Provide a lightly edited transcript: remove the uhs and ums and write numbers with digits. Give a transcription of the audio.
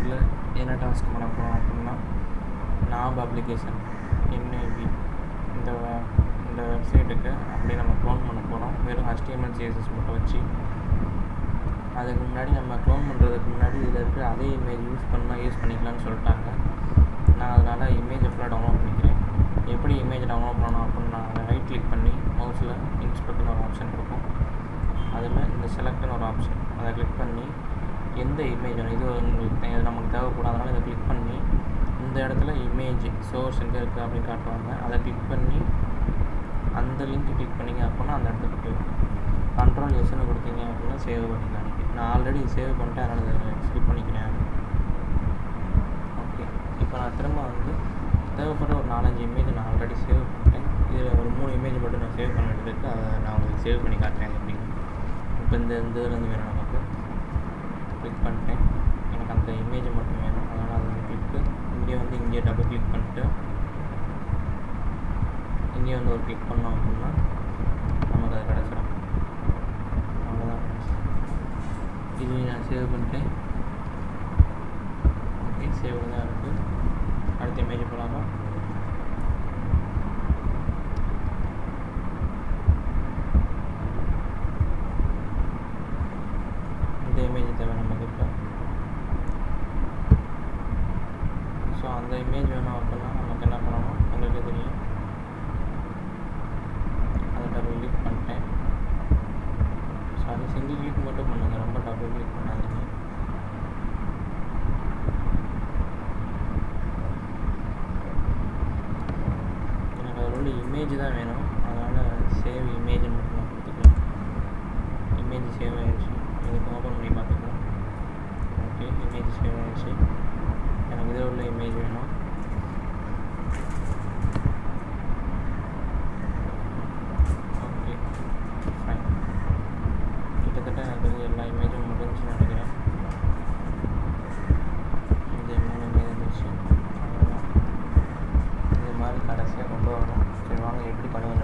இதில் என்ன டாஸ்க் பண்ண போகிறோம் அப்படின்னா, நாப் அப்ளிகேஷன் NAB இந்த வெப்சைட்டுக்கு அப்படியே நம்ம க்ளோன் பண்ண போகிறோம். வெறும் HTML CSS மட்டும் வச்சு. அதுக்கு முன்னாடி நம்ம க்ளோன் பண்ணுறதுக்கு முன்னாடி இதில் இருக்கிற அதே இமேஜ் யூஸ் பண்ணிக்கலாம்னு சொல்லிட்டாங்க. நான் அதனால் இமேஜை ஃபுல்லாக டவுன்லோட் பண்ணிக்கிறேன். எப்படி இமேஜ் டவுன்லோட் பண்ணணும் அப்படின்னு நான் ரைட் கிளிக் பண்ணி மவுஸில் இன்ஸ்பெக்ட்னு ஒரு ஆப்ஷன் இருக்கும். அதில் இந்த செலக்ட்னு ஒரு ஆப்ஷன், அதை கிளிக் பண்ணி எந்த இமேஜ் இது உங்களுக்கு இது நமக்கு தேவைப்படாதனால இதை கிளிக் பண்ணி இந்த இடத்துல இமேஜ் சோர்ஸ் எங்கே இருக்குது அப்படின்னு காட்டுவாங்க. அதை கிளிக் பண்ணி அந்த லிங்க் கிளிக் பண்ணிங்க அப்படின்னா அந்த இடத்துக்கு போயிடும். Ctrl Sன்னு கொடுத்தீங்க அப்படின்னா சேவ் பண்ணிக்கலாம். நான் ஆல்ரெடி சேவ் பண்ணிட்டேன், அதனால் அதை ஸ்கிப் பண்ணிக்கிறேன். ஓகே, இப்போ நான் திரும்ப தேவைப்படுற ஒரு 4-5 இமேஜ் நான் ஆல்ரெடி சேவ் பண்ணிட்டேன். இதில் ஒரு 3 இமேஜ் மட்டும் நான் சேவ் பண்ண வேண்டியது இருக்குது. அதை நான் உங்களுக்கு சேவ் பண்ணி காட்டுறேன் எப்படின்னு. இப்போ இந்த இதுலேருந்து வேணும் நமக்கு. கிளிக் பண்ணிட்டேன், எனக்கு அந்த இமேஜ் மட்டும் வேணும். அதனால் அதை கிளிக்கு இங்கே டபுள் கிளிக் பண்ணிட்டு இங்கே ஒரு கிளிக் பண்ணோம் அப்படின்னா நமக்கு அது கிடச்சிடும். அவ்வளோதான். இது நான் சேவ் பண்ணிட்டேன். ஓகே, சேவ் தான் இருக்குது. அடுத்த இமேஜ் போகலாமா? இந்த இமேஜ் தேவை நமக்கு இப்போ. ஸோ அந்த இமேஜ் வேணும் அப்படின்னா நமக்கு என்ன பண்ணணும் உங்களுக்கு தெரியும். அதை டபுள் கிளிக் பண்ணிட்டேன். ஸோ அது சிங்கிள் கிளிக் மட்டும் பண்ணுங்கள், ரொம்ப டபுள் கிளிக் பண்ணாதீங்க. எனக்கு அதில் உள்ள இமேஜ் தான் வேணும், அதனால் சேவ் இமேஜ் மட்டும் நான் கொடுத்துக்கலாம். இமேஜ் சேவ் ஆகிடுச்சு. இதுக்கு ஓப்பன் பண்ணி பார்த்துக்கலாம். ஓகே, இமேஜ் சேவ் ஆகிடுச்சு. எனக்கு இதில் உள்ள இமேஜ் வேணும். Okay, fine. கிட்டத்தட்ட எனக்கு எல்லா இமேஜும் முடிஞ்சுன்னு நினைக்கிறேன். இந்த 3 இமேஜ் இருந்துச்சு. அவ்வளோதான். இந்த மாதிரி கடைசியாக கொண்டு வரணும். சரி வாங்க எப்படி பண்ணுவேன்